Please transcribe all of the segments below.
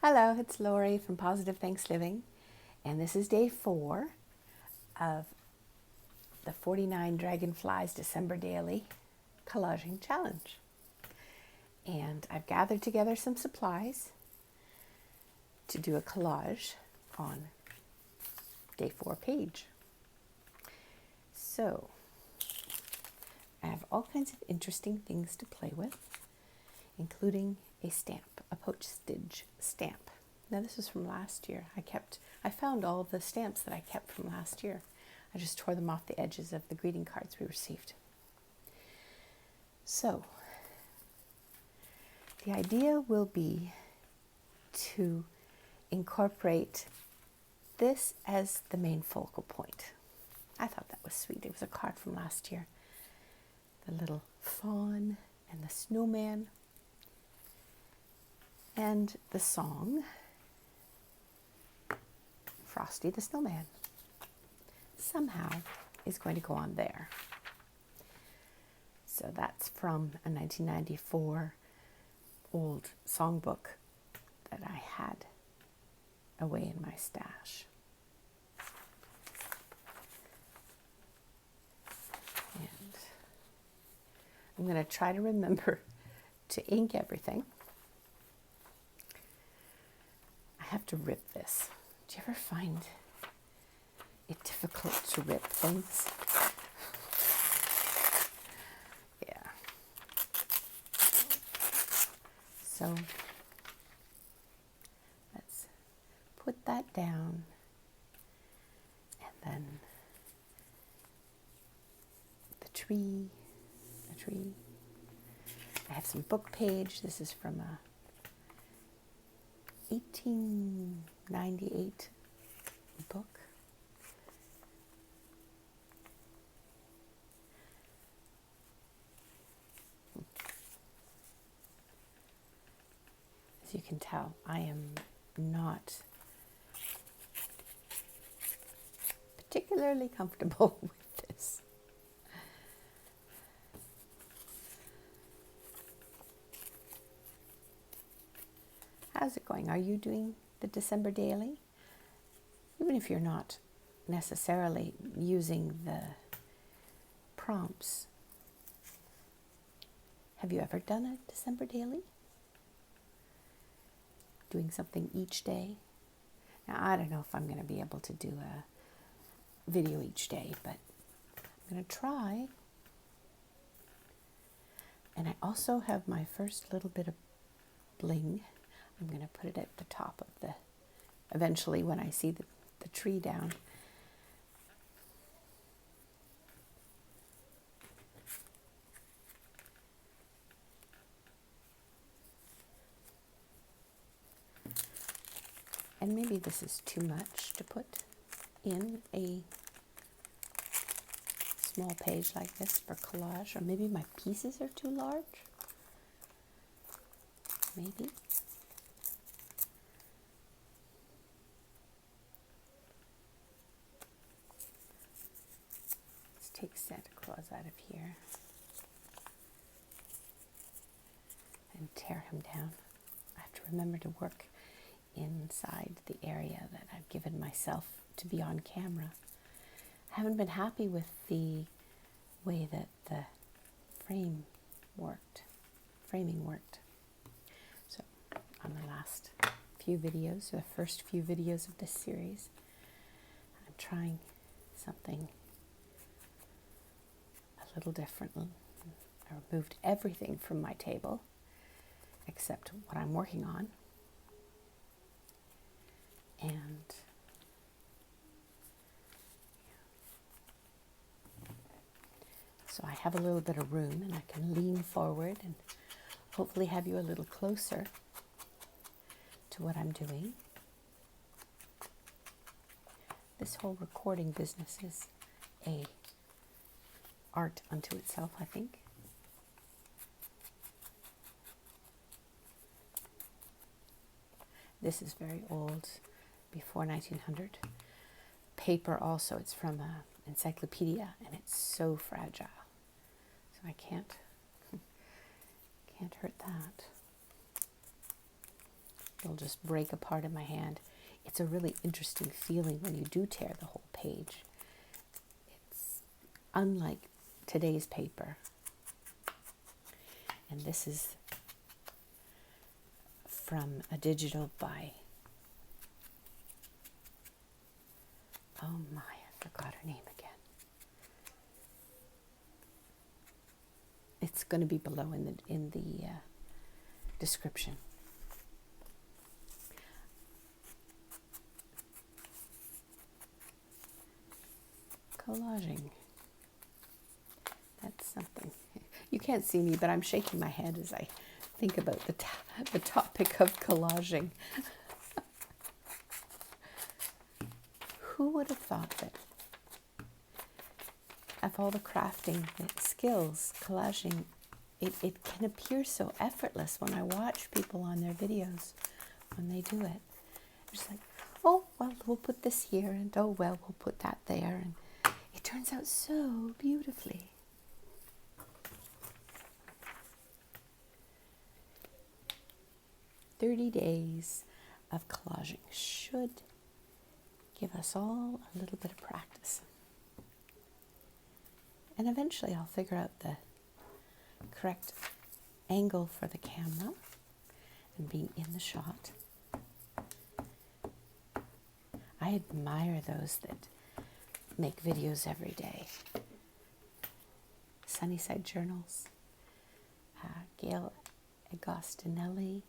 Hello, it's Lori from Positive Thanks Living, and this is day 4 of the 49 Dragonflies December Daily Collaging Challenge. And I've gathered together some supplies to do a collage on day 4 page. So, I have all kinds of interesting things to play with, including a stamp, a postage stamp. Now this is from last year. I found all of the stamps that I kept from last year. I just tore them off the edges of the greeting cards we received. So, the idea will be to incorporate this as the main focal point. I thought that was sweet. It was a card from last year. The little fawn and the snowman. And the song, Frosty the Snow Man, somehow is going to go on there. So that's from a 1994 old songbook that I had away in my stash. And I'm going to try to remember to ink everything. I have to rip this. Do you ever find it difficult to rip things? Yeah. So let's put that down, and then the tree. I have some book page. This is from a 1898 book. As you can tell, I am not particularly comfortable with this. How's it going? Are you doing the December Daily? Even if you're not necessarily using the prompts, have you ever done a December Daily? Doing something each day? Now, I don't know if I'm going to be able to do a video each day, but I'm going to try. And I also have my first little bit of bling. I'm going to put it at the top of the, eventually when I see the tree down. And maybe this is too much to put in a small page like this for collage, or maybe my pieces are too large. Maybe. Take Santa Claus out of here and tear him down. I have to remember to work inside the area that I've given myself to be on camera. I haven't been happy with the way that the framing worked. So on the last few videos, the first few videos of this series, I'm trying something a little different. I removed everything from my table except what I'm working on, and so I have a little bit of room, and I can lean forward and hopefully have you a little closer to what I'm doing. This whole recording business is a art unto itself, I think. This is very old, before 1900. Paper also, it's from an encyclopedia, and it's so fragile. So I can't hurt that. it'll just break apart in my hand. It's a really interesting feeling when you do tear the whole page. It's unlike today's paper. And this is from a digital by, oh my, I forgot her name again. It's going to be below in the description. Collaging. That's something. You can't see me, but I'm shaking my head as I think about the topic of collaging. Who would have thought that of all the crafting skills, collaging, it can appear so effortless when I watch people on their videos when they do it. It's like, oh, well, we'll put this here, and oh, well, we'll put that there, and it turns out so beautifully. "30 days of collaging" should give us all a little bit of practice. And eventually I'll figure out the correct angle for the camera and being in the shot. I admire those that make videos every day. Sunnyside Journals, Gail Agostinelli,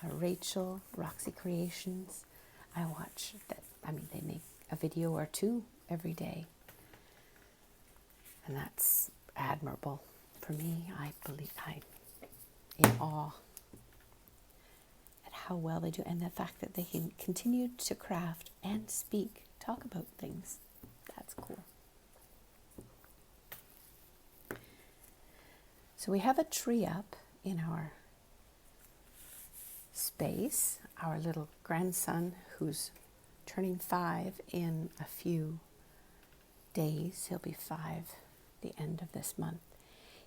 Rachel, Roxy Creations. I watch that. I mean, they make a video or two every day. And that's admirable for me. I'm in awe at how well they do, and the fact that they can continue to craft and speak, talk about things. That's cool. So we have a tree up in our space. Our little grandson, who's turning 5 in a few days, he'll be 5 the end of this month.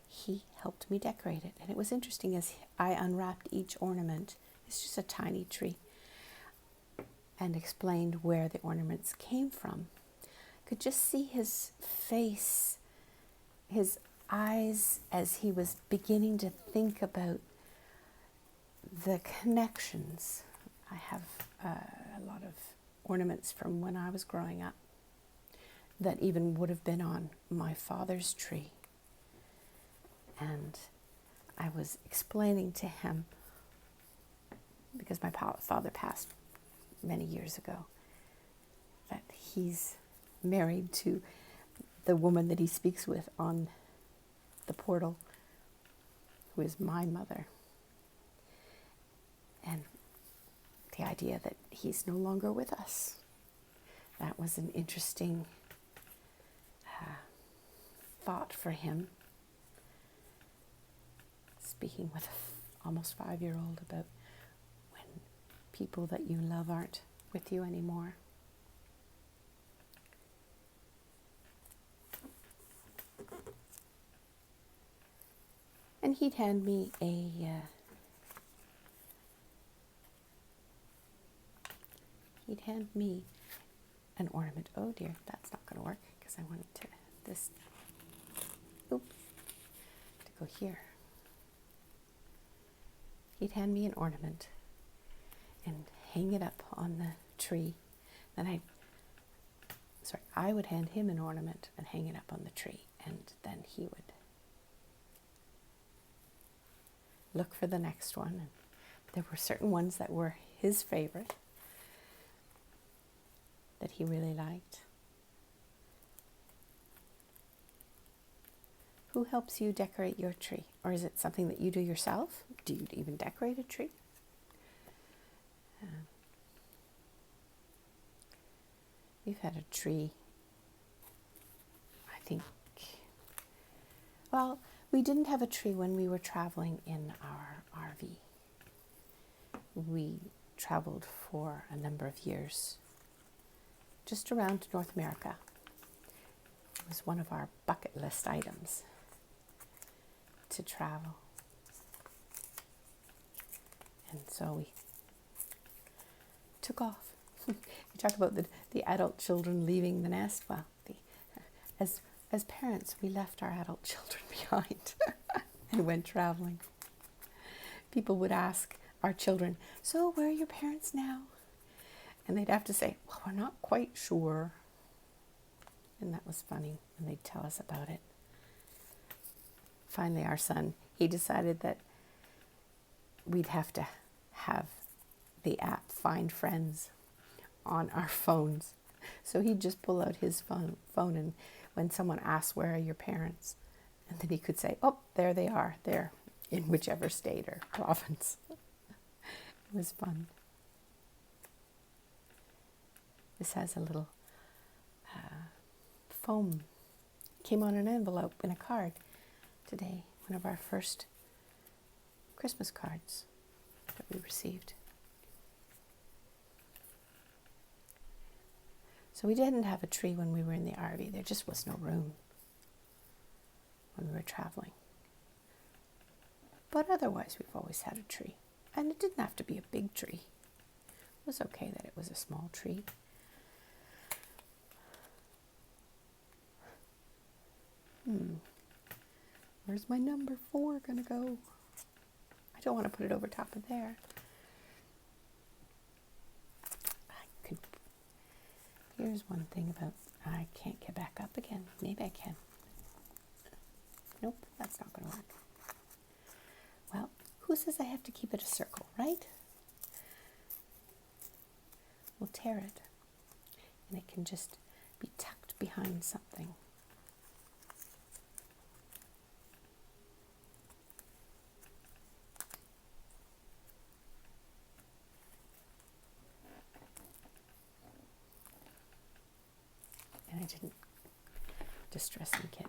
He helped me decorate it, and it was interesting as I unwrapped each ornament. It's just a tiny tree, and explained where the ornaments came from. I could just see his face, his eyes, as he was beginning to think about the connections. I have a lot of ornaments from when I was growing up that even would have been on my father's tree. And I was explaining to him, because my father passed many years ago, that he's married to the woman that he speaks with on the portal, who is my mother. And the idea that he's no longer with us, that was an interesting thought for him. Speaking with an almost 5-year-old about when people that you love aren't with you anymore. And he'd hand me an ornament. Oh dear, that's not going to work, because I wanted this to go here. He'd hand me an ornament and hang it up on the tree. Then I would hand him an ornament and hang it up on the tree, and then he would look for the next one. And there were certain ones that were his favorite, that he really liked. Who helps you decorate your tree? Or is it something that you do yourself? Do you even decorate a tree? We've had a tree, I think, well, we didn't have a tree when we were traveling in our RV. We traveled for a number of years, just around North America. It was one of our bucket list items to travel. And so we took off. You talk about the adult children leaving the nest. Well, as parents, we left our adult children behind and went traveling. People would ask our children, "So where are your parents now?" And they'd have to say, "Well, we're not quite sure." And that was funny when they'd tell us about it. Finally, our son, he decided that we'd have to have the app Find Friends on our phones. So he'd just pull out his phone and when someone asked, "Where are your parents?" and then he could say, "Oh, there they are. They're in whichever state or province." It was fun. This has a little foam. Came on an envelope in a card today. One of our first Christmas cards that we received. So we didn't have a tree when we were in the RV. There just was no room when we were traveling. But otherwise, we've always had a tree. And it didn't have to be a big tree. It was okay that it was a small tree. Where's my number 4 going to go? I don't want to put it over top of there. Here's one thing about, I can't get back up again. Maybe I can. Nope, that's not going to work. Well, who says I have to keep it a circle, right? We'll tear it, and it can just be tucked behind something. And I didn't distress ink it.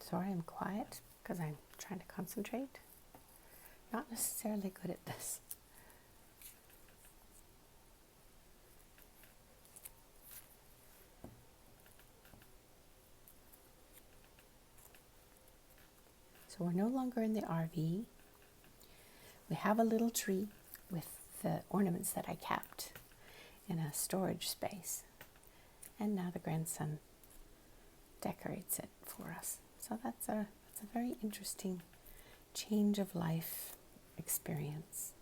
Sorry, I'm quiet because I'm trying to concentrate. Not necessarily good at this. So we're no longer in the RV. We have a little tree with the ornaments that I kept in a storage space. And now the grandson decorates it for us. So that's a very interesting change of life experience.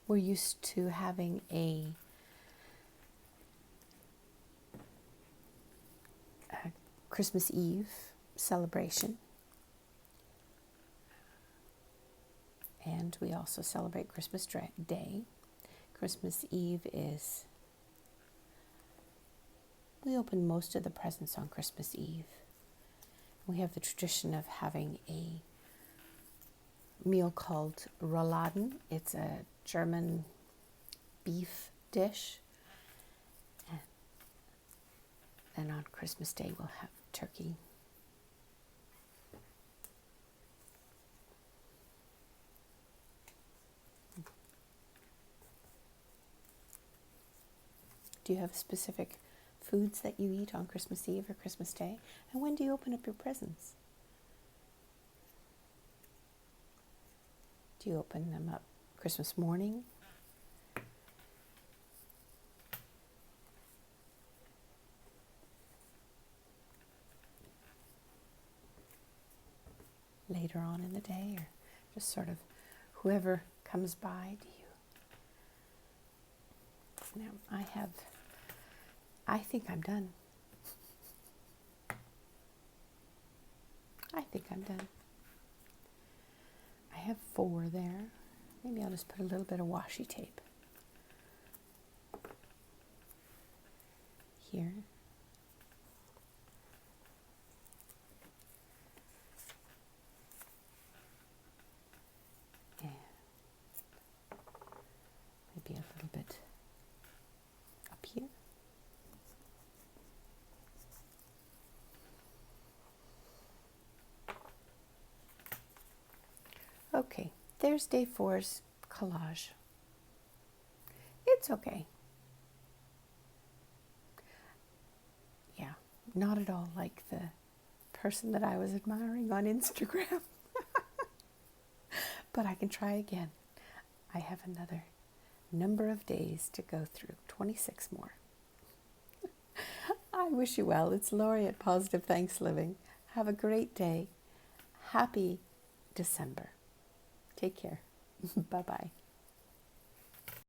We're used to having a Christmas Eve celebration. And we also celebrate Christmas Day. Christmas Eve is, we open most of the presents on Christmas Eve. We have the tradition of having a meal called Rouladen. It's a German beef dish. And on Christmas Day we'll have turkey. Do you have specific foods that you eat on Christmas Eve or Christmas Day? And when do you open up your presents? Do you open them up Christmas morning? Later on in the day, or just sort of whoever comes by? Do you? Now I think I'm done. I think I'm done. I have 4 there. Maybe I'll just put a little bit of washi tape here. And maybe a little bit up here. there's day 4's collage. It's okay. Yeah, not at all like the person that I was admiring on Instagram. But I can try again. I have another number of days to go through, 26 more. I wish you well. It's Lori at Positive Thanks Living. Have a great day. Happy December. Take care. Bye-bye.